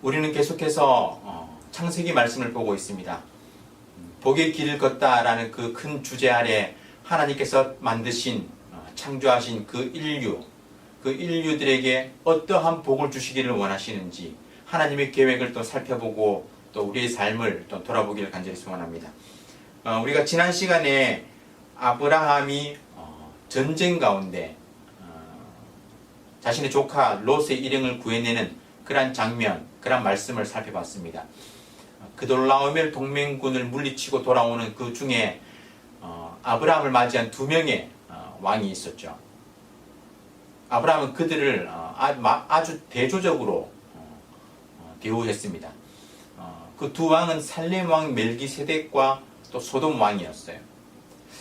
우리는 계속해서 창세기 말씀을 보고 있습니다. 복의 길을 걷다라는 그 큰 주제 아래 하나님께서 만드신 창조하신 그 인류들에게 어떠한 복을 주시기를 원하시는지 하나님의 계획을 또 살펴보고 또 우리의 삶을 또 돌아보기를 간절히 소원합니다. 우리가 지난 시간에 아브라함이 전쟁 가운데 자신의 조카 롯의 일행을 구해내는 그러한 장면, 그러한 말씀을 살펴봤습니다. 그돌라오멜 동맹군을 물리치고 돌아오는 그 중에 아브라함을 맞이한 2명의 왕이 있었죠. 아브라함은 그들을 아주 대조적으로 대우했습니다. 그 두 왕은 살렘 왕 멜기세덱과 또 소돔 왕이었어요.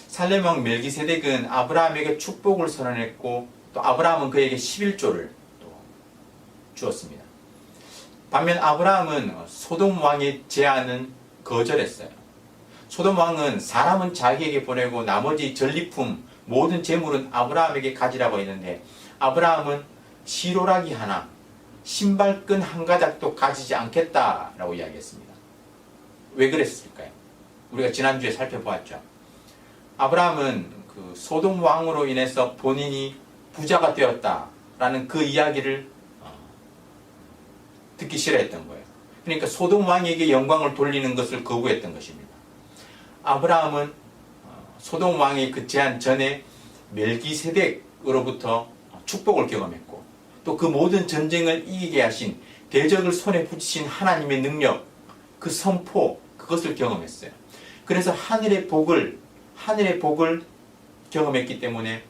살렘 왕 멜기세덱은 아브라함에게 축복을 선언했고 또 아브라함은 그에게 11조를 또 주었습니다. 반면 아브라함은 소돔 왕의 제안은 거절했어요. 소돔 왕은 사람은 자기에게 보내고 나머지 전리품 모든 재물은 아브라함에게 가지라고 했는데 아브라함은 시로라기 하나, 신발끈 한 가닥도 가지지 않겠다라고 이야기했습니다. 왜 그랬을까요? 우리가 지난주에 살펴보았죠. 아브라함은 그 소돔 왕으로 인해서 본인이 부자가 되었다라는 그 이야기를 듣기 싫어했던 거예요. 그러니까 소돔 왕에게 영광을 돌리는 것을 거부했던 것입니다. 아브라함은 소돔 왕의 그 제안 전에 멜기세덱으로부터 축복을 경험했고 또 그 모든 전쟁을 이기게 하신 대적을 손에 붙이신 하나님의 능력, 그 선포, 그것을 경험했어요. 그래서 하늘의 복을 경험했기 때문에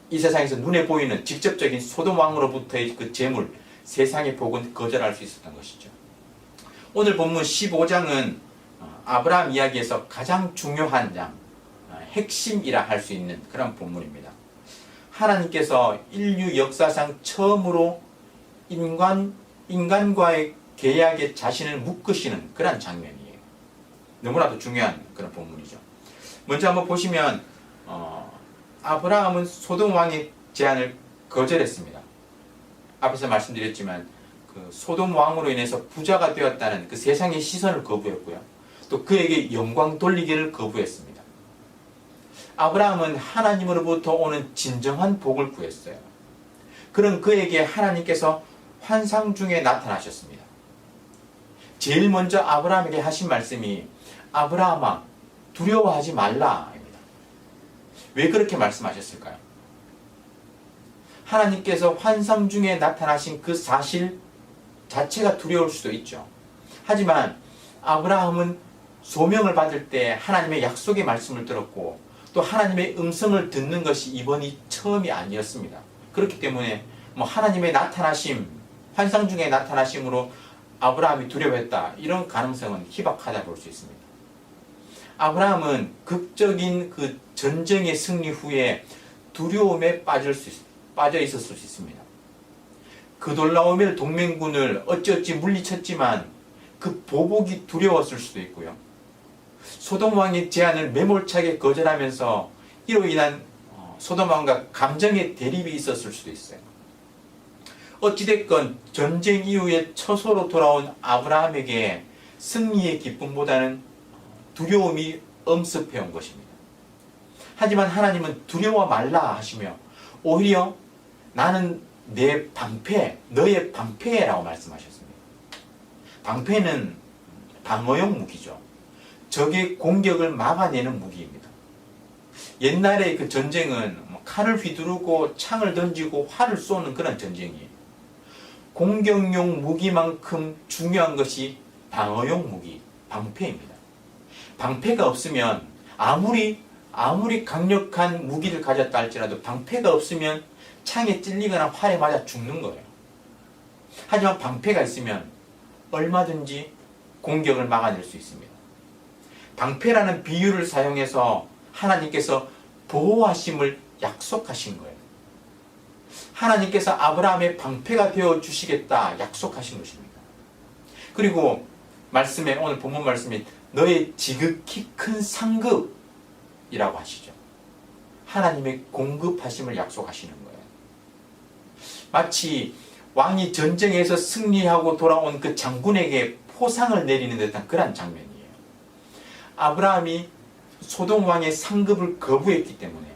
이 세상에서 눈에 보이는 직접적인 소돔 왕으로부터의 그 재물, 세상의 복은 거절할 수 있었던 것이죠. 오늘 본문 15장은 아브라함 이야기에서 가장 중요한 장, 핵심이라 할 수 있는 그런 본문입니다. 하나님께서 인류 역사상 처음으로 인간과의 계약에 자신을 묶으시는 그런 장면이에요. 너무나도 중요한 그런 본문이죠. 먼저 한번 보시면 아브라함은 소돔 왕의 제안을 거절했습니다. 앞에서 말씀드렸지만 그 소돔 왕으로 인해서 부자가 되었다는 그 세상의 시선을 거부했고요. 또 그에게 영광 돌리기를 거부했습니다. 아브라함은 하나님으로부터 오는 진정한 복을 구했어요. 그런 그에게 하나님께서 환상 중에 나타나셨습니다. 제일 먼저 아브라함에게 하신 말씀이 아브라함아 두려워하지 말라입니다. 왜 그렇게 말씀하셨을까요? 하나님께서 환상 중에 나타나신 그 사실 자체가 두려울 수도 있죠. 하지만 아브라함은 소명을 받을 때 하나님의 약속의 말씀을 들었고 또 하나님의 음성을 듣는 것이 이번이 처음이 아니었습니다. 그렇기 때문에 하나님의 나타나심, 환상 중에 나타나심으로 아브라함이 두려워했다. 이런 가능성은 희박하다 볼 수 있습니다. 아브라함은 극적인 그 전쟁의 승리 후에 두려움에 빠져 있었을 수 있습니다. 그돌라오멜 동맹군을 어찌어찌 물리쳤지만 그 보복이 두려웠을 수도 있고요. 소돔 왕의 제안을 매몰차게 거절하면서 이로 인한 소돔 왕과 감정의 대립이 있었을 수도 있어요. 어찌됐건 전쟁 이후에 처소로 돌아온 아브라함에게 승리의 기쁨보다는 두려움이 엄습해온 것입니다. 하지만 하나님은 두려워 말라 하시며 오히려 나는 내 방패, 너의 방패라고 말씀하셨습니다. 방패는 방어용 무기죠. 적의 공격을 막아내는 무기입니다. 옛날의 그 전쟁은 칼을 휘두르고 창을 던지고 활을 쏘는 그런 전쟁이에요. 공격용 무기만큼 중요한 것이 방어용 무기, 방패입니다. 방패가 없으면 아무리 강력한 무기를 가졌다 할지라도 방패가 없으면 창에 찔리거나 활에 맞아 죽는 거예요. 하지만 방패가 있으면 얼마든지 공격을 막아낼 수 있습니다. 방패라는 비유를 사용해서 하나님께서 보호하심을 약속하신 거예요. 하나님께서 아브라함의 방패가 되어 주시겠다 약속하신 것입니다. 그리고 말씀에 오늘 본문 말씀이 너의 지극히 큰 상급이라고 하시죠. 하나님의 공급하심을 약속하시는 거예요. 마치 왕이 전쟁에서 승리하고 돌아온 그 장군에게 포상을 내리는 듯한 그런 장면이에요. 아브라함이 소돔 왕의 상급을 거부했기 때문에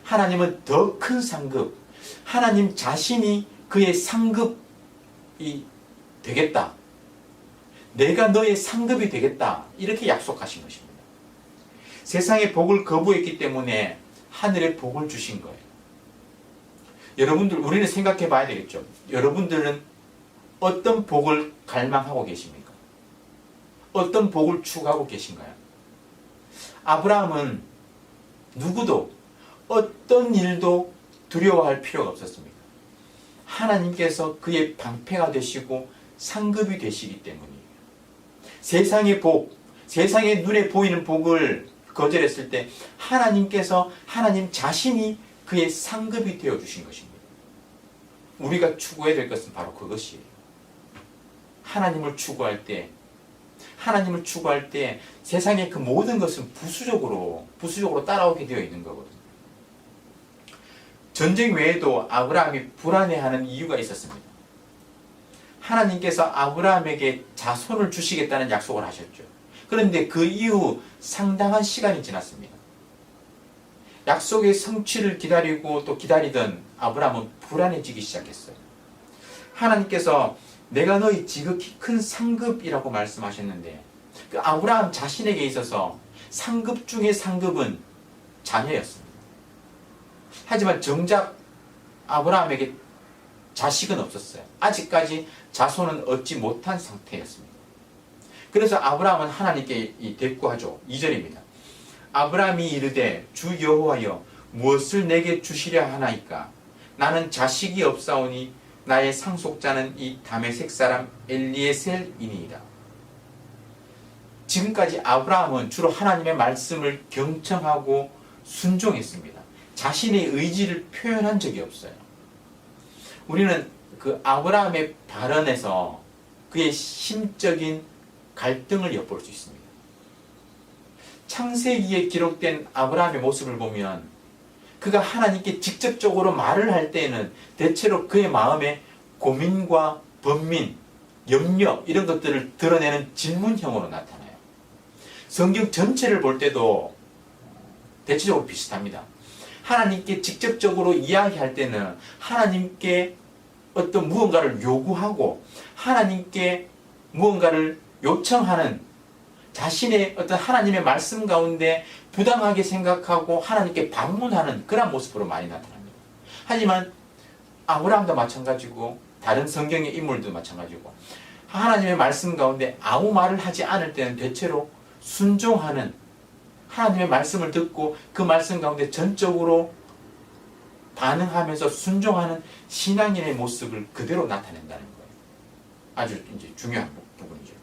하나님은 더 큰 상급, 하나님 자신이 그의 상급이 되겠다. 내가 너의 상급이 되겠다. 이렇게 약속하신 것입니다. 세상의 복을 거부했기 때문에 하늘의 복을 주신 거예요. 여러분들, 우리는 생각해 봐야 되겠죠. 여러분들은 어떤 복을 갈망하고 계십니까? 어떤 복을 추구하고 계신가요? 아브라함은 누구도 어떤 일도 두려워할 필요가 없었습니다. 하나님께서 그의 방패가 되시고 상급이 되시기 때문이에요. 세상의 복, 세상의 눈에 보이는 복을 거절했을 때 하나님께서 하나님 자신이 그의 상급이 되어 주신 것입니다. 우리가 추구해야 될 것은 바로 그것이에요. 하나님을 추구할 때 세상의 그 모든 것은 부수적으로 따라오게 되어 있는 거거든요. 전쟁 외에도 아브라함이 불안해하는 이유가 있었습니다. 하나님께서 아브라함에게 자손을 주시겠다는 약속을 하셨죠. 그런데 그 이후 상당한 시간이 지났습니다. 약속의 성취를 기다리고 또 기다리던 아브라함은 불안해지기 시작했어요. 하나님께서 내가 너희 지극히 큰 상급이라고 말씀하셨는데 그 아브라함 자신에게 있어서 상급 중의 상급은 자녀였습니다. 하지만 정작 아브라함에게 자식은 없었어요. 아직까지 자손은 얻지 못한 상태였습니다. 그래서 아브라함은 하나님께 대꾸하죠. 2절입니다. 아브라함이 이르되 주 여호와여 무엇을 내게 주시려 하나이까? 나는 자식이 없사오니 나의 상속자는 이 다메섹 사람 엘리에셀이니이다. 지금까지 아브라함은 주로 하나님의 말씀을 경청하고 순종했습니다. 자신의 의지를 표현한 적이 없어요. 우리는 그 아브라함의 발언에서 그의 심적인 갈등을 엿볼 수 있습니다. 창세기에 기록된 아브라함의 모습을 보면 그가 하나님께 직접적으로 말을 할 때에는 대체로 그의 마음에 고민과 번민, 염려 이런 것들을 드러내는 질문형으로 나타나요. 성경 전체를 볼 때도 대체적으로 비슷합니다. 하나님께 직접적으로 이야기할 때는 하나님께 어떤 무언가를 요구하고 하나님께 무언가를 요청하는 자신의 어떤 하나님의 말씀 가운데 부당하게 생각하고 하나님께 방문하는 그런 모습으로 많이 나타납니다. 하지만 아브라함도 마찬가지고 다른 성경의 인물도 마찬가지고 하나님의 말씀 가운데 아무 말을 하지 않을 때는 대체로 순종하는 하나님의 말씀을 듣고 그 말씀 가운데 전적으로 반응하면서 순종하는 신앙인의 모습을 그대로 나타낸다는 거예요. 아주 이제 중요한 부분이죠.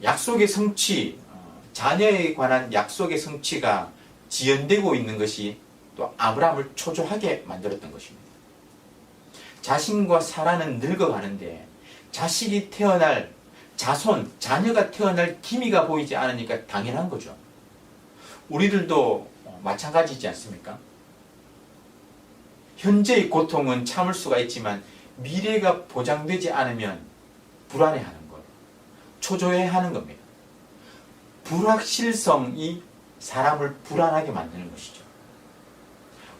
약속의 성취, 자녀에 관한 약속의 성취가 지연되고 있는 것이 또 아브라함을 초조하게 만들었던 것입니다. 자신과 사라는 늙어가는데 자식이 태어날 자손, 자녀가 태어날 기미가 보이지 않으니까 당연한 거죠. 우리들도 마찬가지지 않습니까? 현재의 고통은 참을 수가 있지만 미래가 보장되지 않으면 불안해하는 것, 초조해하는 겁니다. 불확실성이 사람을 불안하게 만드는 것이죠.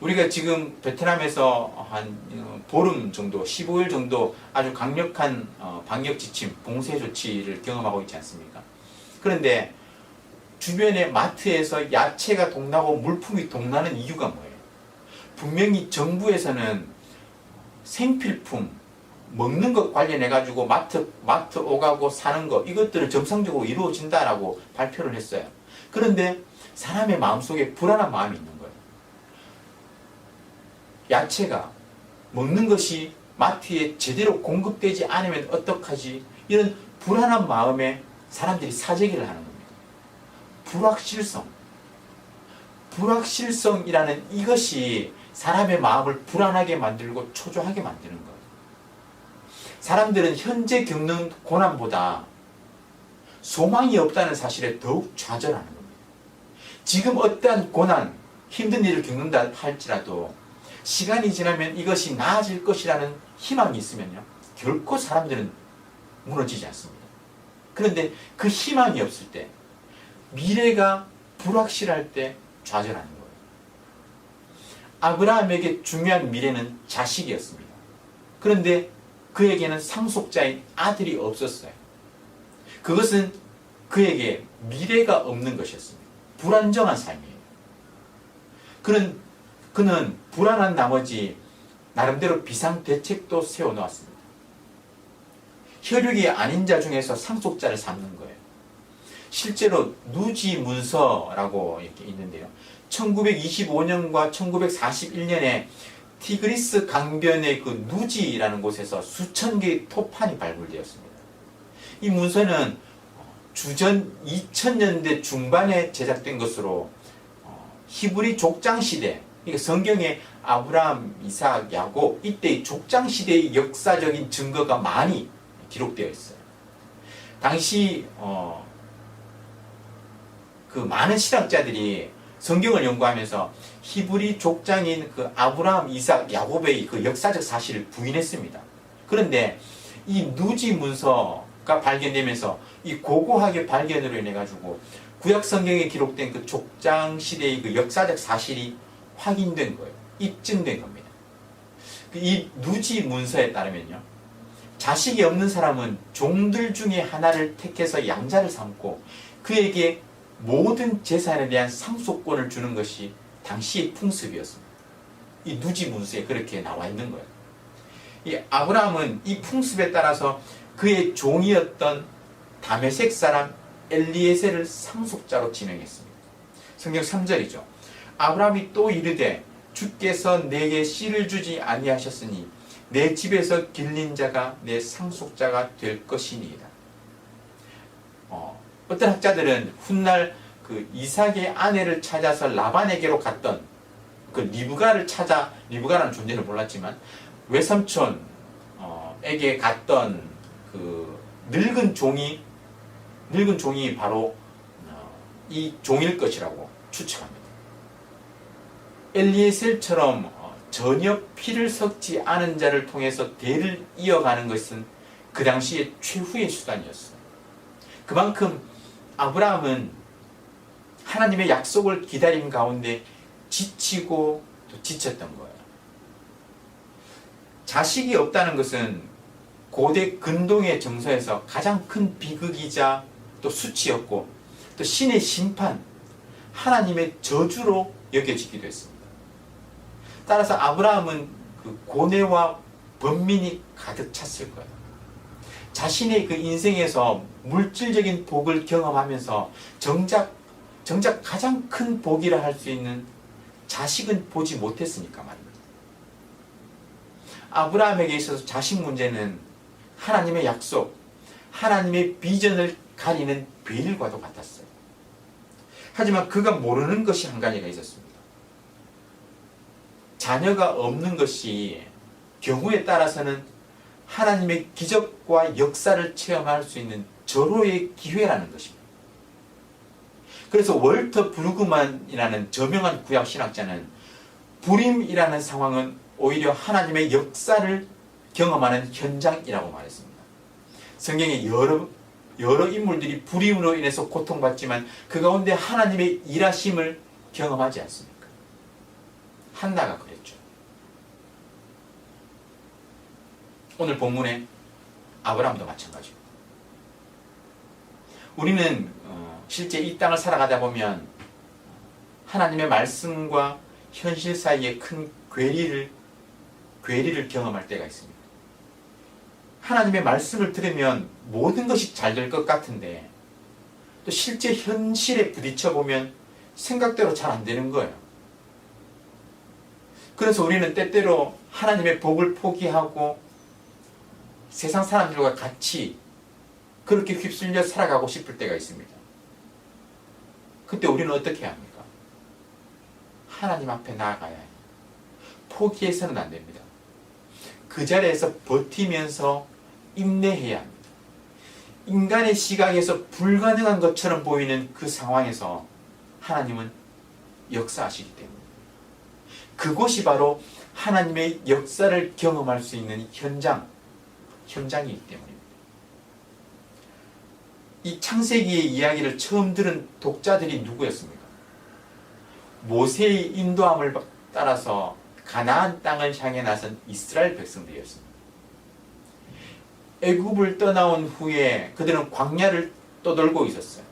우리가 지금 베트남에서 한 보름 정도, 15일 정도 아주 강력한 방역 지침, 봉쇄 조치를 경험하고 있지 않습니까? 그런데 주변의 마트에서 야채가 동나고 물품이 동나는 이유가 뭐예요? 분명히 정부에서는 생필품, 먹는 것 관련해 가지고 마트 오가고 사는 것 이것들은 정상적으로 이루어진다라고 발표를 했어요. 그런데 사람의 마음속에 불안한 마음이 있는 거예요. 야채가 먹는 것이 마트에 제대로 공급되지 않으면 어떡하지? 이런 불안한 마음에 사람들이 사재기를 하는 겁니다. 불확실성이라는 이것이 사람의 마음을 불안하게 만들고 초조하게 만드는 거예요. 사람들은 현재 겪는 고난보다 소망이 없다는 사실에 더욱 좌절하는 겁니다. 지금 어떠한 고난, 힘든 일을 겪는다 할지라도 시간이 지나면 이것이 나아질 것이라는 희망이 있으면요, 결코 사람들은 무너지지 않습니다. 그런데 그 희망이 없을 때, 미래가 불확실할 때 좌절하는 거예요. 아브라함에게 중요한 미래는 자식이었습니다. 그런데 그에게는 상속자인 아들이 없었어요. 그것은 그에게 미래가 없는 것이었습니다. 불안정한 삶이에요. 그는 불안한 나머지 나름대로 비상대책도 세워놓았습니다. 혈육이 아닌 자 중에서 상속자를 삼는 거예요. 실제로 누지문서라고 이렇게 있는데요. 1925년과 1941년에 티그리스 강변의 그 누지라는 곳에서 수천 개의 토판이 발굴되었습니다. 이 문서는 주전 2000년대 중반에 제작된 것으로 히브리 족장 시대, 그러니까 성경의 아브라함, 이삭, 야곱 이때의 족장 시대의 역사적인 증거가 많이 기록되어 있어요. 당시 그 많은 신학자들이 성경을 연구하면서 히브리 족장인 그 아브라함, 이삭, 야곱의 그 역사적 사실을 부인했습니다. 그런데 이 누지 문서가 발견되면서 이 고고하게 발견으로 인해 가지고 구약 성경에 기록된 그 족장 시대의 그 역사적 사실이 확인된 거예요. 입증된 겁니다. 이 누지 문서에 따르면요, 자식이 없는 사람은 종들 중에 하나를 택해서 양자를 삼고 그에게 모든 재산에 대한 상속권을 주는 것이 당시의 풍습이었습니다. 이 누지 문서에 그렇게 나와 있는 거예요. 이 아브라함은 이 풍습에 따라서 그의 종이었던 다메섹 사람 엘리에셀을 상속자로 지명했습니다. 성경 3절이죠. 아브라함이 또 이르되 주께서 내게 씨를 주지 아니하셨으니 내 집에서 길린 자가 내 상속자가 될 것이니이다. 어떤 학자들은 훗날 그 이삭의 아내를 찾아서 라반에게로 갔던 그 리브가를 찾아, 리브가라는 존재를 몰랐지만 외삼촌에게 갔던 그 늙은 종이 바로 이 종일 것이라고 추측합니다. 엘리에셀처럼 전혀 피를 섞지 않은 자를 통해서 대를 이어가는 것은 그 당시의 최후의 수단이었어요. 그만큼 아브라함은 하나님의 약속을 기다림 가운데 지치고 또 지쳤던 거예요. 자식이 없다는 것은 고대 근동의 정서에서 가장 큰 비극이자 또 수치였고 또 신의 심판, 하나님의 저주로 여겨지기도 했습니다. 따라서 아브라함은 그 고뇌와 번민이 가득 찼을 거예요. 자신의 그 인생에서 물질적인 복을 경험하면서 정작 가장 큰 복이라 할 수 있는 자식은 보지 못했으니까 말입니다. 아브라함에게 있어서 자식 문제는 하나님의 약속, 하나님의 비전을 가리는 베일과도 같았어요. 하지만 그가 모르는 것이 한 가지가 있었습니다. 자녀가 없는 것이 경우에 따라서는 하나님의 기적과 역사를 체험할 수 있는 절호의 기회라는 것입니다. 그래서 월터 브루그만이라는 저명한 구약 신학자는 불임이라는 상황은 오히려 하나님의 역사를 경험하는 현장이라고 말했습니다. 성경에 여러 인물들이 불임으로 인해서 고통받지만 그 가운데 하나님의 일하심을 경험하지 않습니까? 한나가 그랬죠. 오늘 본문에 아브라함도 마찬가지입니다. 우리는 실제 이 땅을 살아가다 보면 하나님의 말씀과 현실 사이에 큰 괴리를 경험할 때가 있습니다. 하나님의 말씀을 들으면 모든 것이 잘 될 것 같은데 또 실제 현실에 부딪혀 보면 생각대로 잘 안 되는 거예요. 그래서 우리는 때때로 하나님의 복을 포기하고 세상 사람들과 같이 그렇게 휩쓸려 살아가고 싶을 때가 있습니다. 그때 우리는 어떻게 해야 합니까? 하나님 앞에 나아가야 해요. 포기해서는 안 됩니다. 그 자리에서 버티면서 인내해야 합니다. 인간의 시각에서 불가능한 것처럼 보이는 그 상황에서 하나님은 역사하시기 때문에 그곳이 바로 하나님의 역사를 경험할 수 있는 현장이기 때문입니다. 이 창세기의 이야기를 처음 들은 독자들이 누구였습니까? 모세의 인도함을 따라서 가나안 땅을 향해 나선 이스라엘 백성들이었습니다. 애굽을 떠나온 후에 그들은 광야를 떠돌고 있었어요.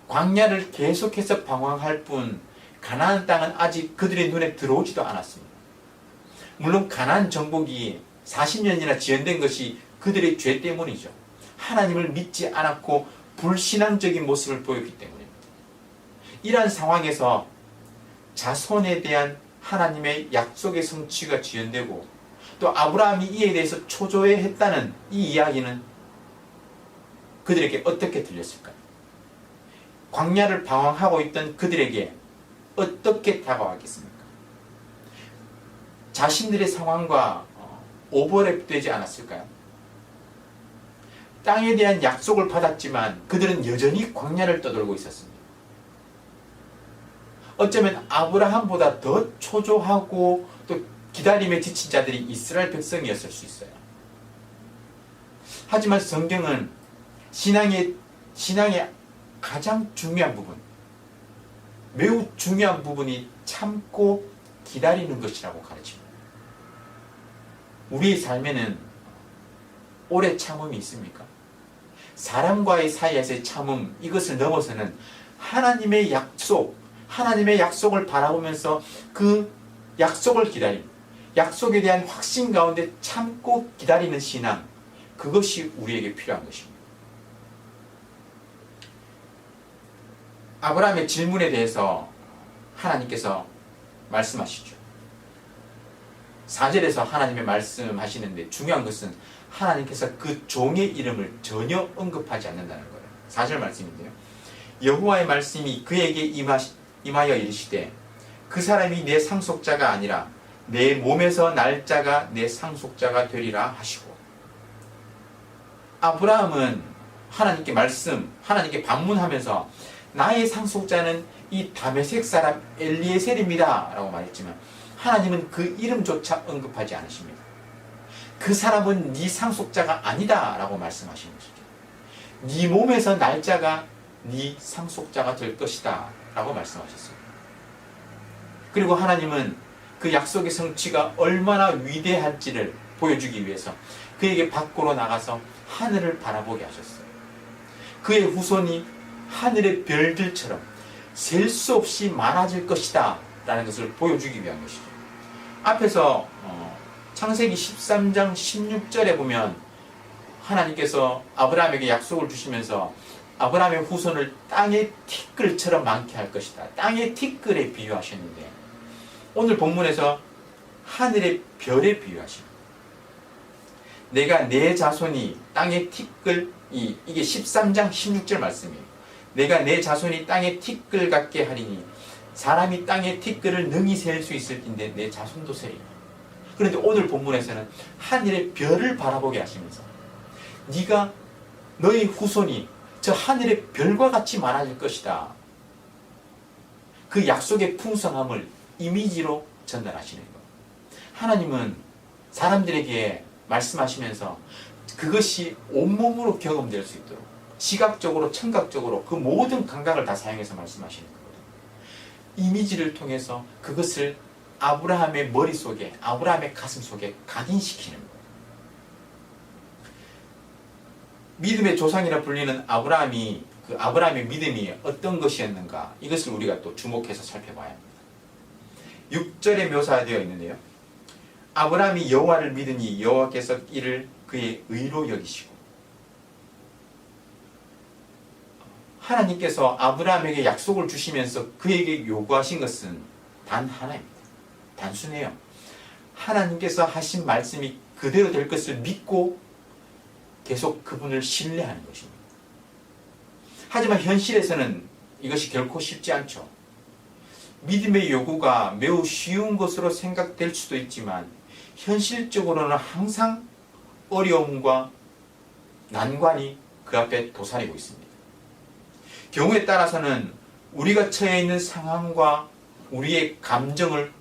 광야를 계속해서 방황할 뿐 가나안 땅은 아직 그들의 눈에 들어오지도 않았습니다. 물론 가나안 정복이 40년이나 지연된 것이 그들의 죄 때문이죠. 하나님을 믿지 않았고 불신앙적인 모습을 보였기 때문입니다. 이러한 상황에서 자손에 대한 하나님의 약속의 성취가 지연되고 또 아브라함이 이에 대해서 초조해했다는 이 이야기는 그들에게 어떻게 들렸을까요? 광야를 방황하고 있던 그들에게 어떻게 다가왔겠습니까? 자신들의 상황과 오버랩되지 않았을까요? 땅에 대한 약속을 받았지만 그들은 여전히 광야를 떠돌고 있었습니다. 어쩌면 아브라함보다 더 초조하고 또 기다림에 지친 자들이 이스라엘 백성이었을 수 있어요. 하지만 성경은 신앙의 가장 중요한 부분, 매우 중요한 부분이 참고 기다리는 것이라고 가르칩니다. 우리의 삶에는 오래 참음이 있습니까? 사람과의 사이에서의 참음, 이것을 넘어서는 하나님의 약속을 바라보면서 그 약속을 기다림, 약속에 대한 확신 가운데 참고 기다리는 신앙, 그것이 우리에게 필요한 것입니다. 아브라함의 질문에 대해서 하나님께서 말씀하시죠. 4절에서 하나님의 말씀하시는데 중요한 것은 하나님께서 그 종의 이름을 전혀 언급하지 않는다는 거예요. 4절 말씀인데요. 여호와의 말씀이 그에게 임하여 이르시되 그 사람이 내 상속자가 아니라 내 몸에서 날 자가 내 상속자가 되리라 하시고, 아브라함은 하나님께 반문하면서 나의 상속자는 이 다메섹 사람 엘리에셀입니다 라고 말했지만 하나님은 그 이름조차 언급하지 않으십니다. 그 사람은 네 상속자가 아니다 라고 말씀하시는 것이죠. 네 몸에서 날 자가 네 상속자가 될 것이다 라고 말씀하셨어요. 그리고 하나님은 그 약속의 성취가 얼마나 위대할지를 보여주기 위해서 그에게 밖으로 나가서 하늘을 바라보게 하셨어요. 그의 후손이 하늘의 별들처럼 셀 수 없이 많아질 것이다 라는 것을 보여주기 위한 것이죠. 앞에서 창세기 13장 16절에 보면 하나님께서 아브라함에게 약속을 주시면서 아브라함의 후손을 땅의 티끌처럼 많게 할 것이다, 땅의 티끌에 비유하셨는데 오늘 본문에서 하늘의 별에 비유하십니다. 내가 내 자손이 땅의 티끌, 이게 13장 16절 말씀이에요. 내가 내 자손이 땅의 티끌 같게 하리니 사람이 땅의 티끌을 능히 셀 수 있을 텐데 내 자손도 세리라. 그런데 오늘 본문에서는 하늘의 별을 바라보게 하시면서 너의 후손이 저 하늘의 별과 같이 많아질 것이다. 그 약속의 풍성함을 이미지로 전달하시는 거예요. 하나님은 사람들에게 말씀하시면서 그것이 온몸으로 경험될 수 있도록 시각적으로, 청각적으로 그 모든 감각을 다 사용해서 말씀하시는 거거든요. 이미지를 통해서 그것을 아브라함의 머릿속에, 아브라함의 가슴속에 각인시키는 거예요. 믿음의 조상이라 불리는 아브라함의 믿음이 어떤 것이었는가, 이것을 우리가 또 주목해서 살펴봐야 합니다. 6절에 묘사되어 있는데요. 아브라함이 여호와를 믿으니 여호와께서 이를 그의 의로 여기시고, 하나님께서 아브라함에게 약속을 주시면서 그에게 요구하신 것은 단 하나입니다. 단순해요. 하나님께서 하신 말씀이 그대로 될 것을 믿고 계속 그분을 신뢰하는 것입니다. 하지만 현실에서는 이것이 결코 쉽지 않죠. 믿음의 요구가 매우 쉬운 것으로 생각될 수도 있지만 현실적으로는 항상 어려움과 난관이 그 앞에 도사리고 있습니다. 경우에 따라서는 우리가 처해 있는 상황과 우리의 감정을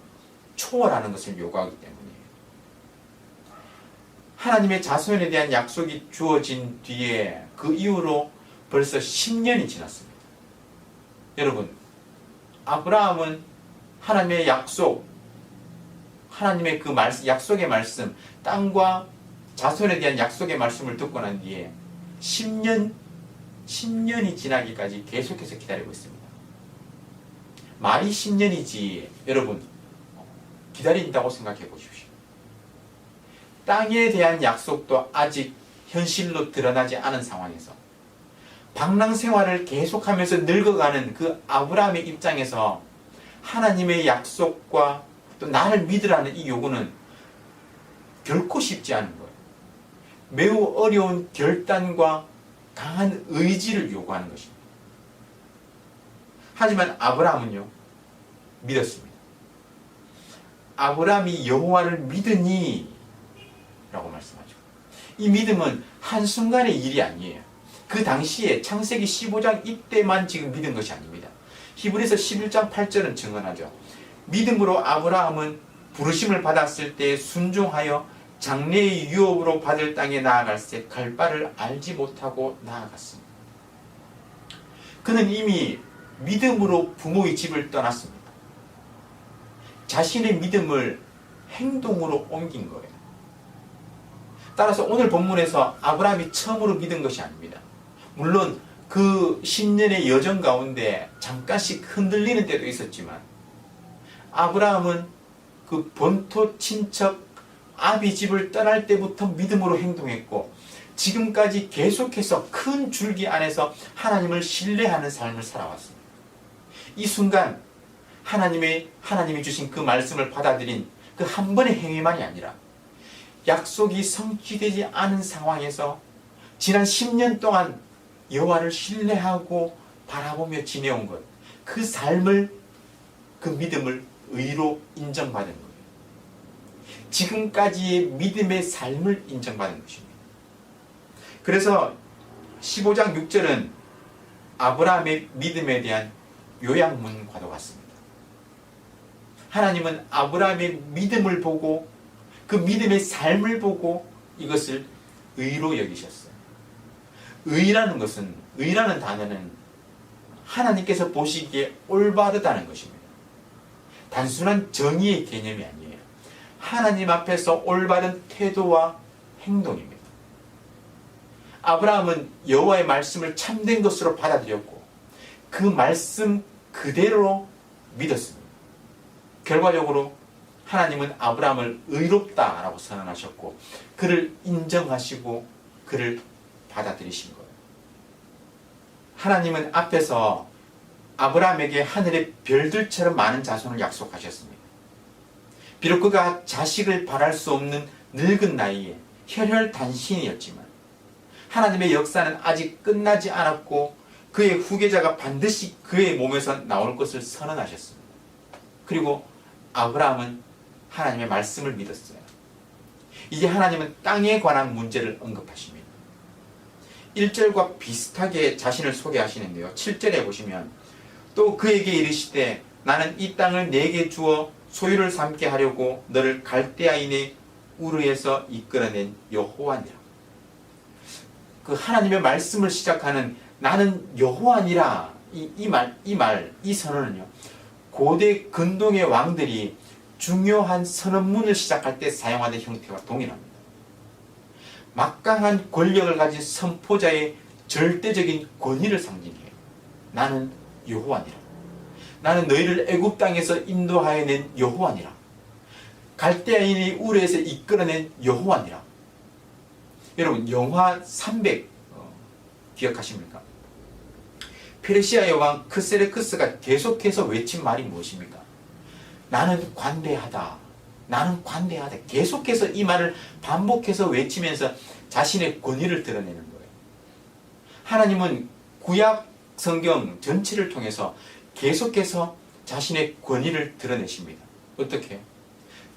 초월하는 것을 요구하기 때문이에요. 하나님의 자손에 대한 약속이 주어진 뒤에 그 이후로 벌써 10년이 지났습니다. 여러분, 아브라함은 하나님의 약속, 하나님의 그 말씀, 약속의 말씀, 땅과 자손에 대한 약속의 말씀을 듣고 난 뒤에 10년이 지나기까지 계속해서 기다리고 있습니다. 말이 10년이지 여러분 기다린다고 생각해 보십시오. 땅에 대한 약속도 아직 현실로 드러나지 않은 상황에서 방랑 생활을 계속하면서 늙어가는 그 아브라함의 입장에서 하나님의 약속과 또 나를 믿으라는 이 요구는 결코 쉽지 않은 거예요. 매우 어려운 결단과 강한 의지를 요구하는 것입니다. 하지만 아브라함은요, 믿었습니다. 아브라함이 여호와를 믿으니 라고 말씀하죠. 이 믿음은 한순간의 일이 아니에요. 그 당시에 창세기 15장 이때만 지금 믿은 것이 아닙니다. 히브리서 11장 8절은 증언하죠. 믿음으로 아브라함은 부르심을 받았을 때 순종하여 장래의 유업으로 받을 땅에 나아갈새 갈 바를 알지 못하고 나아갔습니다. 그는 이미 믿음으로 부모의 집을 떠났습니다. 자신의 믿음을 행동으로 옮긴 거예요. 따라서 오늘 본문에서 아브라함이 처음으로 믿은 것이 아닙니다. 물론 그 10년의 여정 가운데 잠깐씩 흔들리는 때도 있었지만 아브라함은 그 본토 친척 아비 집을 떠날 때부터 믿음으로 행동했고 지금까지 계속해서 큰 줄기 안에서 하나님을 신뢰하는 삶을 살아왔습니다. 이 순간 하나님이 주신 그 말씀을 받아들인 그 한 번의 행위만이 아니라 약속이 성취되지 않은 상황에서 지난 10년 동안 여호와를 신뢰하고 바라보며 지내온 것, 그 삶을, 그 믿음을 의로 인정받은 거예요. 지금까지의 믿음의 삶을 인정받은 것입니다. 그래서 15장 6절은 아브라함의 믿음에 대한 요약문과도 같습니다. 하나님은 아브라함의 믿음을 보고 그 믿음의 삶을 보고 이것을 의로 여기셨어요. 의라는 단어는 하나님께서 보시기에 올바르다는 것입니다. 단순한 정의의 개념이 아니에요. 하나님 앞에서 올바른 태도와 행동입니다. 아브라함은 여호와의 말씀을 참된 것으로 받아들였고 그 말씀 그대로 믿었습니다. 결과적으로 하나님은 아브라함을 의롭다라고 선언하셨고 그를 인정하시고 그를 받아들이신 거예요. 하나님은 앞에서 아브라함에게 하늘의 별들처럼 많은 자손을 약속하셨습니다. 비록 그가 자식을 바랄 수 없는 늙은 나이에 혈혈단신이었지만 하나님의 역사는 아직 끝나지 않았고 그의 후계자가 반드시 그의 몸에서 나올 것을 선언하셨습니다. 그리고 아브라함은 하나님의 말씀을 믿었어요. 이제 하나님은 땅에 관한 문제를 언급하십니다. 1절과 비슷하게 자신을 소개하시는데요. 7절에 보시면 또 그에게 이르시되 나는 이 땅을 내게 주어 소유를 삼게 하려고 너를 갈대아인의 우르에서 이끌어낸 여호와니라. 그 하나님의 말씀을 시작하는 나는 여호와니라 이 선언은요. 고대 근동의 왕들이 중요한 선언문을 시작할 때 사용하는 형태와 동일합니다. 막강한 권력을 가진 선포자의 절대적인 권위를 상징해요. 나는 여호와니라. 나는 너희를 애굽 땅에서 인도하여 낸 여호와니라. 갈대아인의 우르에서 이끌어낸 여호와니라. 여러분 영화 300 기억하십니까? 페르시아의 왕 크세르크스가 계속해서 외친 말이 무엇입니까? 나는 관대하다. 나는 관대하다. 계속해서 이 말을 반복해서 외치면서 자신의 권위를 드러내는 거예요. 하나님은 구약 성경 전체를 통해서 계속해서 자신의 권위를 드러내십니다. 어떻게?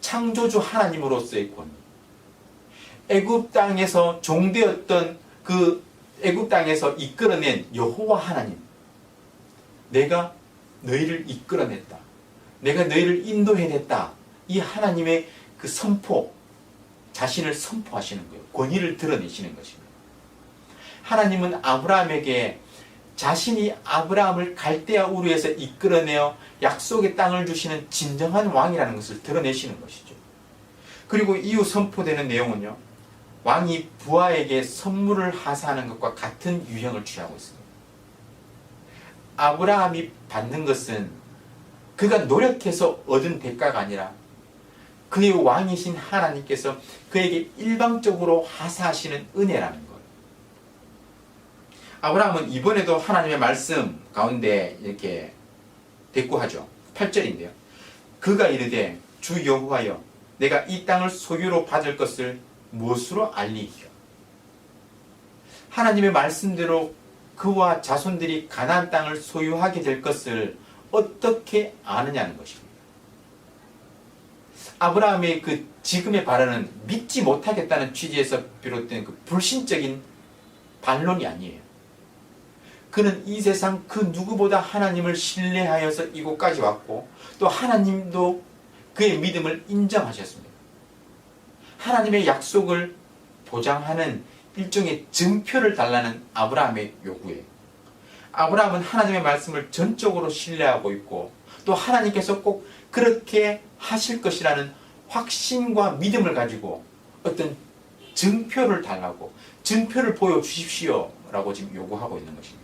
창조주 하나님으로서의 권위. 애굽 땅에서 종되었던 그 애굽 땅에서 이끌어낸 여호와 하나님. 내가 너희를 이끌어냈다. 내가 너희를 인도해냈다. 이 하나님의 그 선포, 자신을 선포하시는 거예요. 권위를 드러내시는 것입니다. 하나님은 아브라함에게 자신이 아브라함을 갈대아 우르에서 이끌어내어 약속의 땅을 주시는 진정한 왕이라는 것을 드러내시는 것이죠. 그리고 이후 선포되는 내용은요, 왕이 부하에게 선물을 하사하는 것과 같은 유형을 취하고 있습니다. 아브라함이 받는 것은 그가 노력해서 얻은 대가가 아니라 그의 왕이신 하나님께서 그에게 일방적으로 하사하시는 은혜라는 거예요. 아브라함은 이번에도 하나님의 말씀 가운데 이렇게 대꾸하죠. 8절인데요. 그가 이르되 주 여호와여 내가 이 땅을 소유로 받을 것을 무엇으로 알리이요. 하나님의 말씀대로 그와 자손들이 가나안 땅을 소유하게 될 것을 어떻게 아느냐는 것입니다. 아브라함의 그 지금의 발언은 믿지 못하겠다는 취지에서 비롯된 그 불신적인 반론이 아니에요. 그는 이 세상 그 누구보다 하나님을 신뢰하여서 이곳까지 왔고 또 하나님도 그의 믿음을 인정하셨습니다. 하나님의 약속을 보장하는 일종의 증표를 달라는 아브라함의 요구예요. 아브라함은 하나님의 말씀을 전적으로 신뢰하고 있고 또 하나님께서 꼭 그렇게 하실 것이라는 확신과 믿음을 가지고 어떤 증표를 달라고, 증표를 보여주십시오 라고 지금 요구하고 있는 것입니다.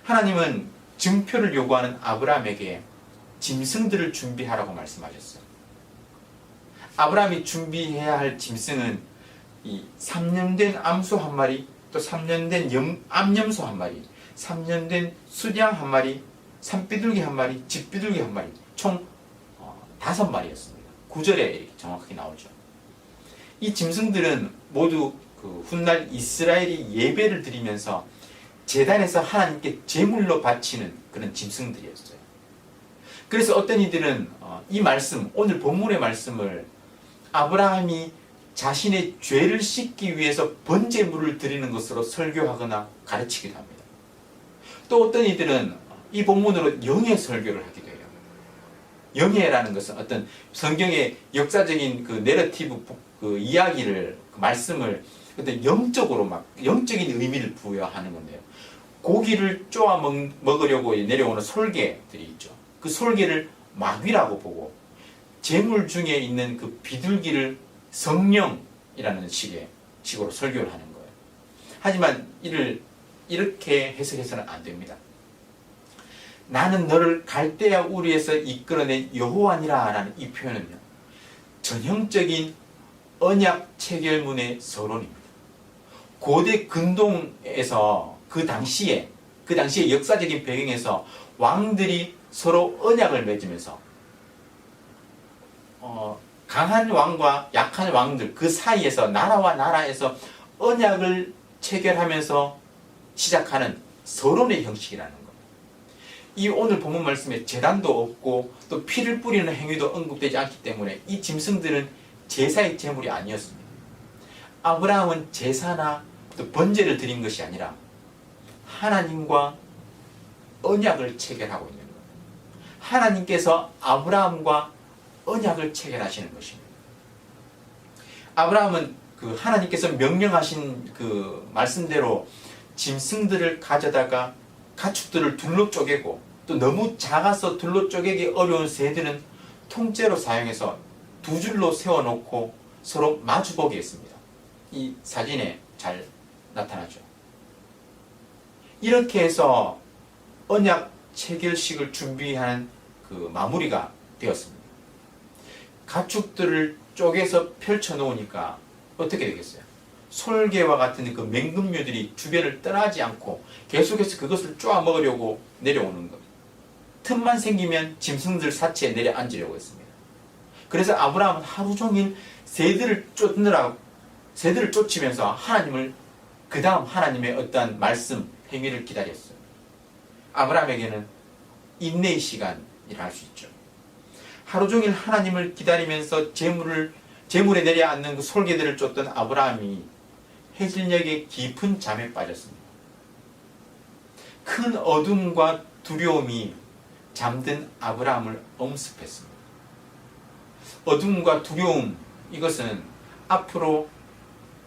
하나님은 증표를 요구하는 아브라함에게 짐승들을 준비하라고 말씀하셨어요. 아브라함이 준비해야 할 짐승은 이 3년 된 암소 한 마리, 또 3년 된 암염소 한 마리, 3년 된 수양 한 마리, 산비둘기 한 마리, 집비둘기 한 마리, 총 5마리였습니다. 9절에 이렇게 정확하게 나오죠. 이 짐승들은 모두 그 훗날 이스라엘이 예배를 드리면서 제단에서 하나님께 제물로 바치는 그런 짐승들이었어요. 그래서 어떤 이들은 이 말씀, 오늘 본문의 말씀을 아브라함이 자신의 죄를 씻기 위해서 번제물을 드리는 것으로 설교하거나 가르치기도 합니다. 또 어떤 이들은 이 본문으로 영의 설교를 하기도 해요. 영예라는 것은 어떤 성경의 역사적인 그 내러티브 그 이야기를, 그 말씀을 어떤 영적으로 막 영적인 의미를 부여하는 건데요. 고기를 쪼아 먹으려고 내려오는 솔개들이 있죠. 그 솔개를 마귀라고 보고 제물 중에 있는 그 비둘기를 성령이라는 식으로 설교를 하는 거예요. 하지만 이를 이렇게 해석해서는 안 됩니다. 나는 너를 갈대아 우리에서 이끌어낸 여호와니라 라는 이 표현은요, 전형적인 언약 체결문의 서론입니다. 고대 근동에서 그 당시에 역사적인 배경에서 왕들이 서로 언약을 맺으면서 강한 왕과 약한 왕들 그 사이에서 나라와 나라에서 언약을 체결하면서 시작하는 서론의 형식이라는 겁니다. 이 오늘 본문 말씀에 제단도 없고 또 피를 뿌리는 행위도 언급되지 않기 때문에 이 짐승들은 제사의 제물이 아니었습니다. 아브라함은 제사나 또 번제를 드린 것이 아니라 하나님과 언약을 체결하고 있는 거예요. 하나님께서 아브라함과 언약을 체결하시는 것입니다. 아브라함은 그 하나님께서 명령하신 그 말씀대로 짐승들을 가져다가 가축들을 둘로 쪼개고 또 너무 작아서 둘로 쪼개기 어려운 새들은 통째로 사용해서 두 줄로 세워놓고 서로 마주보게 했습니다. 이 사진에 잘 나타나죠. 이렇게 해서 언약 체결식을 준비하는 그 마무리가 되었습니다. 가축들을 쪼개서 펼쳐 놓으니까 어떻게 되겠어요? 솔개와 같은 그 맹금류들이 주변을 떠나지 않고 계속해서 그것을 쪼아 먹으려고 내려오는 것. 틈만 생기면 짐승들 사체에 내려앉으려고 했습니다. 그래서 아브라함은 하루 종일 새들을 쫓으면서 하나님을, 그 다음 하나님의 어떠한 말씀, 행위를 기다렸어요. 아브라함에게는 인내의 시간이라 할 수 있죠. 하루 종일 하나님을 기다리면서 제물에 내려앉는 그 솔개들을 쫓던 아브라함이 해질녘의 깊은 잠에 빠졌습니다. 큰 어둠과 두려움이 잠든 아브라함을 엄습했습니다. 어둠과 두려움, 이것은 앞으로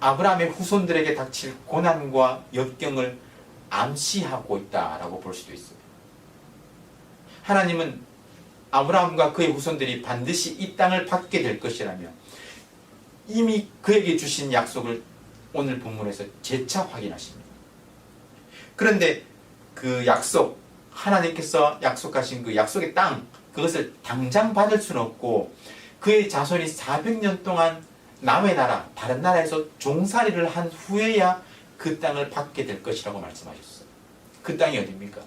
아브라함의 후손들에게 닥칠 고난과 역경을 암시하고 있다라고 볼 수도 있습니다. 하나님은 아브라함과 그의 후손들이 반드시 이 땅을 받게 될 것이라며 이미 그에게 주신 약속을 오늘 본문에서 재차 확인하십니다. 그런데 그 약속, 하나님께서 약속하신 그 약속의 땅, 그것을 당장 받을 수는 없고 그의 자손이 400년 동안 남의 나라, 다른 나라에서 종살이를 한 후에야 그 땅을 받게 될 것이라고 말씀하셨어요. 그 땅이 어디입니까?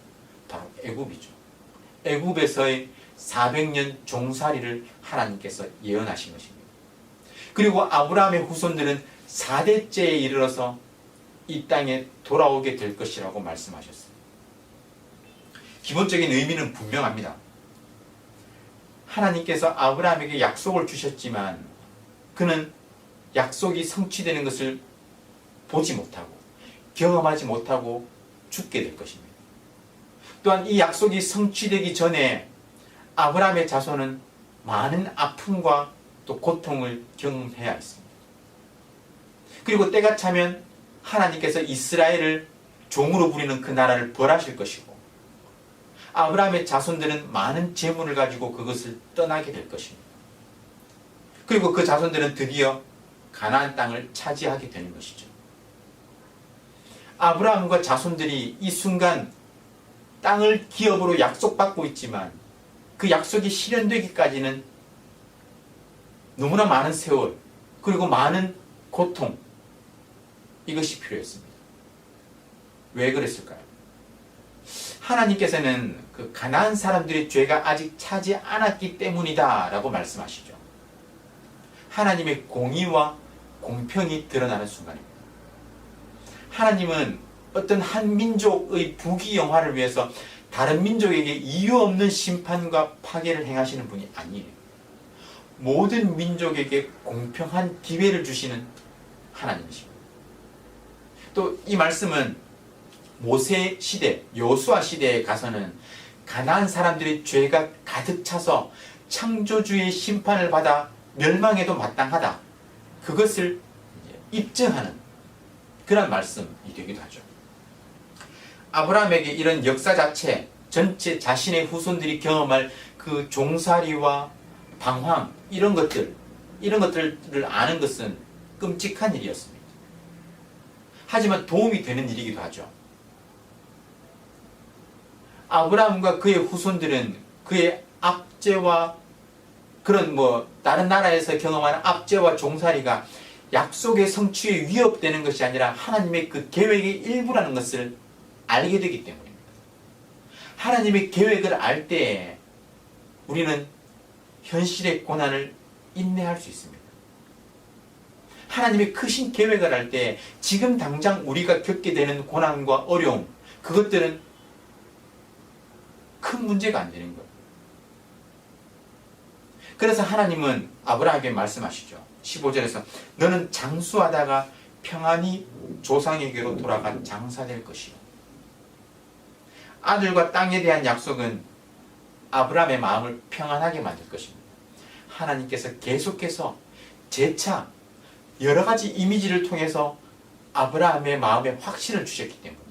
바로 애굽이죠. 애굽에서의 400년 종살이를 하나님께서 예언하신 것입니다. 그리고 아브라함의 후손들은 4대째에 이르러서 이 땅에 돌아오게 될 것이라고 말씀하셨어요. 기본적인 의미는 분명합니다. 하나님께서 아브라함에게 약속을 주셨지만 그는 약속이 성취되는 것을 보지 못하고 경험하지 못하고 죽게 될 것입니다. 또한 이 약속이 성취되기 전에 아브라함의 자손은 많은 아픔과 또 고통을 경험해야 했습니다. 그리고 때가 차면 하나님께서 이스라엘을 종으로 부리는 그 나라를 벌하실 것이고 아브라함의 자손들은 많은 재물을 가지고 그것을 떠나게 될 것입니다. 그리고 그 자손들은 드디어 가나안 땅을 차지하게 되는 것이죠. 아브라함과 자손들이 이 순간 땅을 기업으로 약속받고 있지만 그 약속이 실현되기까지는 너무나 많은 세월 그리고 많은 고통, 이것이 필요했습니다. 왜 그랬을까요? 하나님께서는 그 가나안 사람들의 죄가 아직 차지 않았기 때문이다 라고 말씀하시죠. 하나님의 공의와 공평이 드러나는 순간입니다. 하나님은 어떤 한 민족의 부귀영화를 위해서 다른 민족에게 이유 없는 심판과 파괴를 행하시는 분이 아니에요. 모든 민족에게 공평한 기회를 주시는 하나님이십니다. 또 이 말씀은 모세 시대, 여호수아 시대에 가서는 가나안 사람들의 죄가 가득 차서 창조주의 심판을 받아 멸망에도 마땅하다, 그것을 입증하는 그런 말씀이 되기도 하죠. 아브라함에게 이런 역사 자체, 전체 자신의 후손들이 경험할 그 종살이와 방황, 이런 것들을 아는 것은 끔찍한 일이었습니다. 하지만 도움이 되는 일이기도 하죠. 아브라함과 그의 후손들은 그의 압제와 그런 다른 나라에서 경험하는 압제와 종살이가 약속의 성취에 위협되는 것이 아니라 하나님의 그 계획의 일부라는 것을 알게 되기 때문입니다. 하나님의 계획을 알 때 우리는 현실의 고난을 인내할 수 있습니다. 하나님의 크신 계획을 할 때 지금 당장 우리가 겪게 되는 고난과 어려움, 그것들은 큰 문제가 안 되는 거예요. 그래서 하나님은 아브라함에게 말씀하시죠. 15절에서 너는 장수하다가 평안히 조상에게로 돌아가 장사될 것이요. 아들과 땅에 대한 약속은 아브라함의 마음을 평안하게 만들 것입니다. 하나님께서 계속해서 재차 여러 가지 이미지를 통해서 아브라함의 마음에 확신을 주셨기 때문이에요.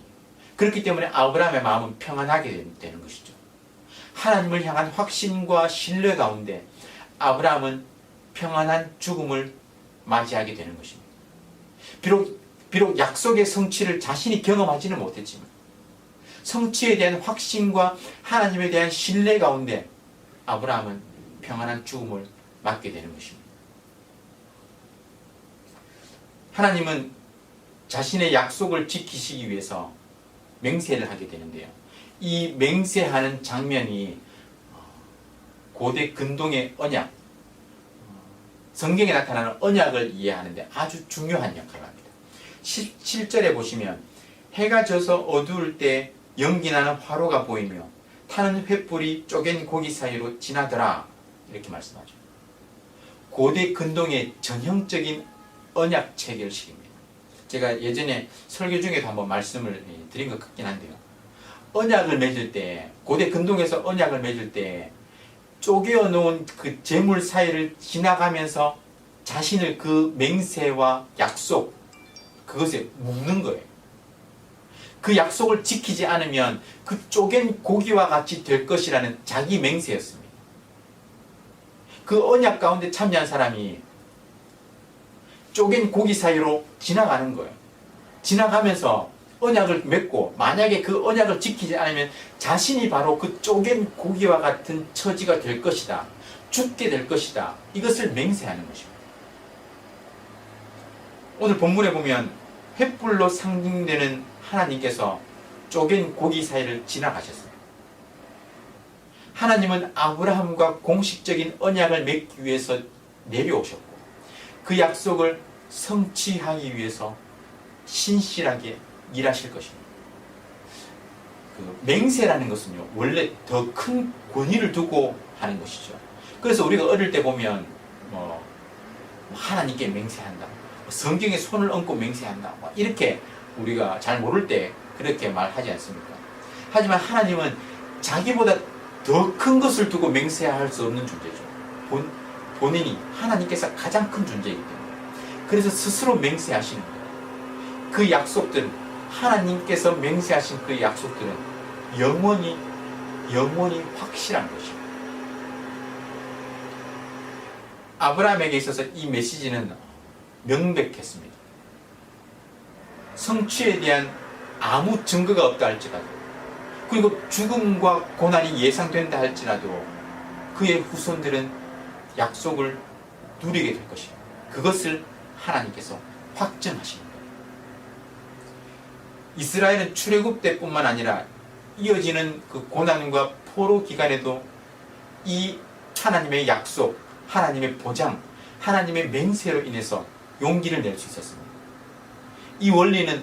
그렇기 때문에 아브라함의 마음은 평안하게 되는 것이죠. 하나님을 향한 확신과 신뢰 가운데 아브라함은 평안한 죽음을 맞이하게 되는 것입니다. 비록 약속의 성취를 자신이 경험하지는 못했지만 성취에 대한 확신과 하나님에 대한 신뢰 가운데 아브라함은 평안한 죽음을 맞게 되는 것입니다. 하나님은 자신의 약속을 지키시기 위해서 맹세를 하게 되는데요. 이 맹세하는 장면이 고대 근동의 언약, 성경에 나타나는 언약을 이해하는데 아주 중요한 역할을 합니다. 7절에 보시면 해가 져서 어두울 때 연기나는 화로가 보이며 타는 횃불이 쪼갠 고기 사이로 지나더라, 이렇게 말씀하죠. 고대 근동의 전형적인 언약 체결식입니다. 제가 예전에 설교 중에도 한번 말씀을 드린 것 같긴 한데요. 언약을 맺을 때, 고대 근동에서 언약을 맺을 때 쪼개어 놓은 그 재물 사이를 지나가면서 자신을 그 맹세와 약속, 그것에 묶는 거예요. 그 약속을 지키지 않으면 그 쪼갠 고기와 같이 될 것이라는 자기 맹세였습니다. 그 언약 가운데 참여한 사람이 쪼갠 고기 사이로 지나가는 거예요. 지나가면서 언약을 맺고 만약에 그 언약을 지키지 않으면 자신이 바로 그 쪼갠 고기와 같은 처지가 될 것이다. 죽게 될 것이다. 이것을 맹세하는 것입니다. 오늘 본문에 보면 횃불로 상징되는 하나님께서 쪼갠 고기 사이를 지나가셨어요. 하나님은 아브라함과 공식적인 언약을 맺기 위해서 내려오셨고 그 약속을 성취하기 위해서 신실하게 일하실 것입니다. 그 맹세라는 것은요, 원래 더 큰 권위를 두고 하는 것이죠. 그래서 우리가 어릴 때 보면 하나님께 맹세한다, 성경에 손을 얹고 맹세한다, 이렇게 우리가 잘 모를 때 그렇게 말하지 않습니까? 하지만 하나님은 자기보다 더 큰 것을 두고 맹세할 수 없는 존재죠. 본인이 하나님께서 가장 큰 존재이기 때문에. 그래서 스스로 맹세하시는 거예요. 그 약속들은, 하나님께서 맹세하신 그 약속들은 영원히 확실한 것입니다. 아브라함에게 있어서 이 메시지는 명백했습니다. 성취에 대한 아무 증거가 없다 할지라도, 그리고 죽음과 고난이 예상된다 할지라도 그의 후손들은 약속을 누리게 될 것입니다. 그것을 하나님께서 확정하십니다. 이스라엘은 출애굽 때뿐만 아니라 이어지는 그 고난과 포로 기간에도 이 하나님의 약속, 하나님의 보장, 하나님의 맹세로 인해서 용기를 낼 수 있었습니다. 이 원리는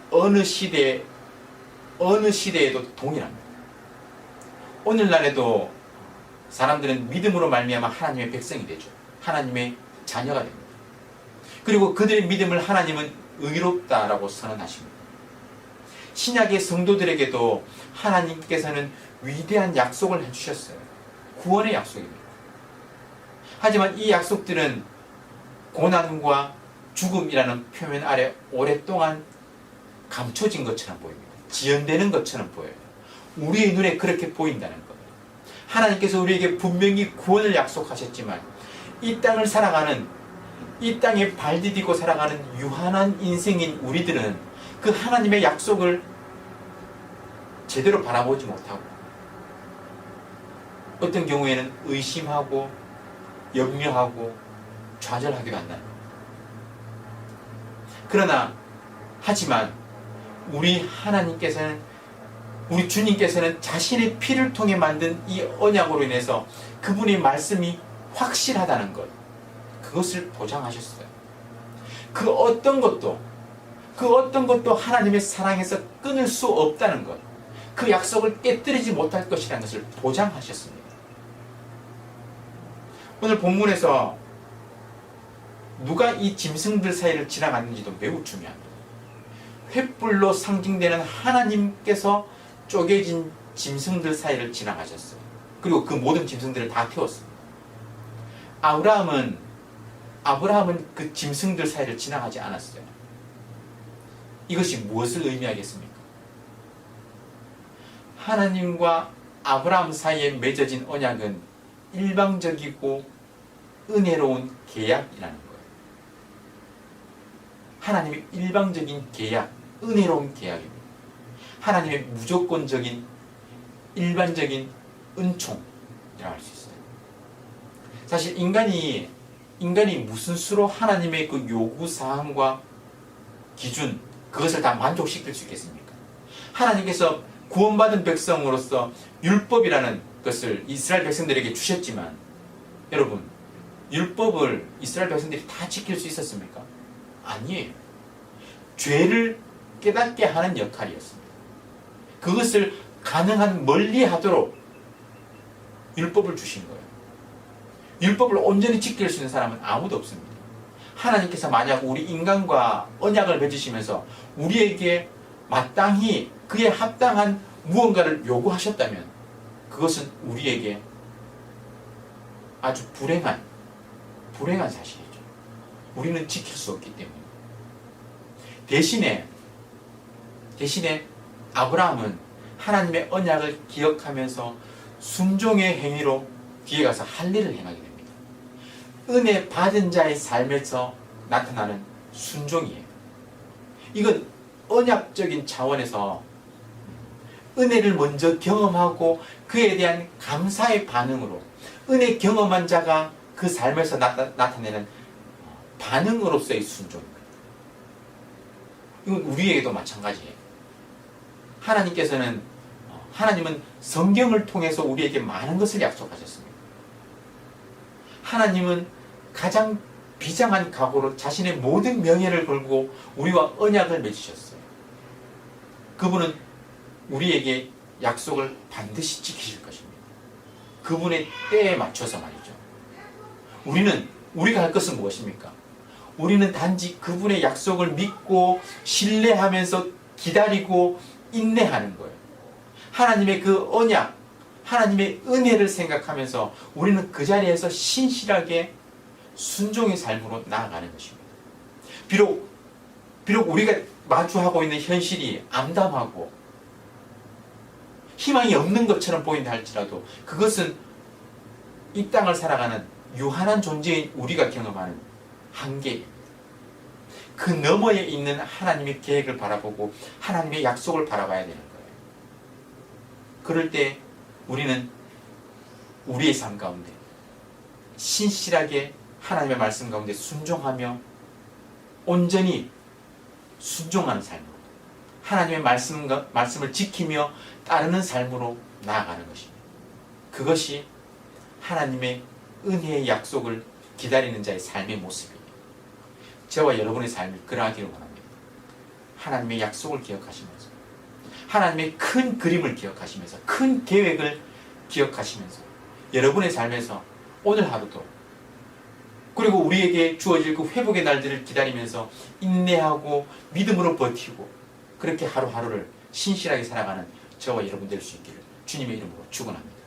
어느 시대에도 동일합니다. 오늘날에도 사람들은 믿음으로 말미암아 하나님의 백성이 되죠. 하나님의 자녀가 됩니다. 그리고 그들의 믿음을 하나님은 의롭다라고 선언하십니다. 신약의 성도들에게도 하나님께서는 위대한 약속을 해주셨어요. 구원의 약속입니다. 하지만 이 약속들은 고난과 죽음이라는 표면 아래 오랫동안 감춰진 것처럼 보입니다. 지연되는 것처럼 보여요. 우리의 눈에 그렇게 보인다는 거예요. 하나님께서 우리에게 분명히 구원을 약속하셨지만 이 땅을 살아가는, 이 땅에 발 디디고 살아가는 유한한 인생인 우리들은 그 하나님의 약속을 제대로 바라보지 못하고 어떤 경우에는 의심하고 염려하고 좌절하기도 한다는 겁니다. 그러나 하지만 우리 하나님께서는, 우리 주님께서는 자신의 피를 통해 만든 이 언약으로 인해서 그분의 말씀이 확실하다는 것, 그것을 보장하셨어요. 그 어떤 것도 하나님의 사랑에서 끊을 수 없다는 것, 그 약속을 깨뜨리지 못할 것이라는 것을 보장하셨습니다. 오늘 본문에서 누가 이 짐승들 사이를 지나갔는지도 매우 중요합니다. 횃불로 상징되는 하나님께서 쪼개진 짐승들 사이를 지나가셨어요. 그리고 그 모든 짐승들을 다 태웠습니다. 아브라함은 그 짐승들 사이를 지나가지 않았어요. 이것이 무엇을 의미하겠습니까? 하나님과 아브라함 사이에 맺어진 언약은 일방적이고 은혜로운 계약이라는 거예요. 하나님의 일방적인 계약, 은혜로운 계약입니다. 하나님의 무조건적인 일반적인 은총이라고 할 수 있어요. 사실 인간이 무슨 수로 하나님의 그 요구사항과 기준, 그것을 다 만족시킬 수 있겠습니까? 하나님께서 구원받은 백성으로서 율법이라는 것을 이스라엘 백성들에게 주셨지만, 여러분, 율법을 이스라엘 백성들이 다 지킬 수 있었습니까? 아니에요. 죄를 깨닫게 하는 역할이었습니다. 그것을 가능한 멀리 하도록 율법을 주신 거예요. 율법을 온전히 지킬 수 있는 사람은 아무도 없습니다. 하나님께서 만약 우리 인간과 언약을 맺으시면서 우리에게 마땅히 그에 합당한 무언가를 요구하셨다면 그것은 우리에게 아주 불행한 사실이죠. 우리는 지킬 수 없기 때문에. 대신에 아브라함은 하나님의 언약을 기억하면서 순종의 행위로 뒤에 가서 할 일을 행하게 됩니다. 은혜 받은 자의 삶에서 나타나는 순종이에요. 이건 언약적인 차원에서 은혜를 먼저 경험하고 그에 대한 감사의 반응으로 은혜 경험한 자가 그 삶에서 나타내는 반응으로서의 순종입니다. 이건 우리에게도 마찬가지예요. 하나님은 성경을 통해서 우리에게 많은 것을 약속하셨습니다. 하나님은 가장 비장한 각오로 자신의 모든 명예를 걸고 우리와 언약을 맺으셨어요. 그분은 우리에게 약속을 반드시 지키실 것입니다. 그분의 때에 맞춰서 말이죠. 우리가 할 것은 무엇입니까? 우리는 단지 그분의 약속을 믿고 신뢰하면서 기다리고 인내하는 거예요. 하나님의 그 언약, 하나님의 은혜를 생각하면서 우리는 그 자리에서 신실하게 순종의 삶으로 나아가는 것입니다. 비록 우리가 마주하고 있는 현실이 암담하고 희망이 없는 것처럼 보인다 할지라도 그것은 이 땅을 살아가는 유한한 존재인 우리가 경험하는 한계입니다. 그 너머에 있는 하나님의 계획을 바라보고 하나님의 약속을 바라봐야 되는 거예요. 그럴 때 우리는 우리의 삶 가운데 신실하게 하나님의 말씀 가운데 순종하며 온전히 순종하는 삶으로 하나님의 말씀을 지키며 따르는 삶으로 나아가는 것입니다. 그것이 하나님의 은혜의 약속을 기다리는 자의 삶의 모습입니다. 저와 여러분의 삶이 그러하기를 원합니다. 하나님의 약속을 기억하시면서 하나님의 큰 그림을 기억하시면서 큰 계획을 기억하시면서 여러분의 삶에서 오늘 하루도 그리고 우리에게 주어질 그 회복의 날들을 기다리면서 인내하고 믿음으로 버티고 그렇게 하루하루를 신실하게 살아가는 저와 여러분 될 수 있기를 주님의 이름으로 축원합니다.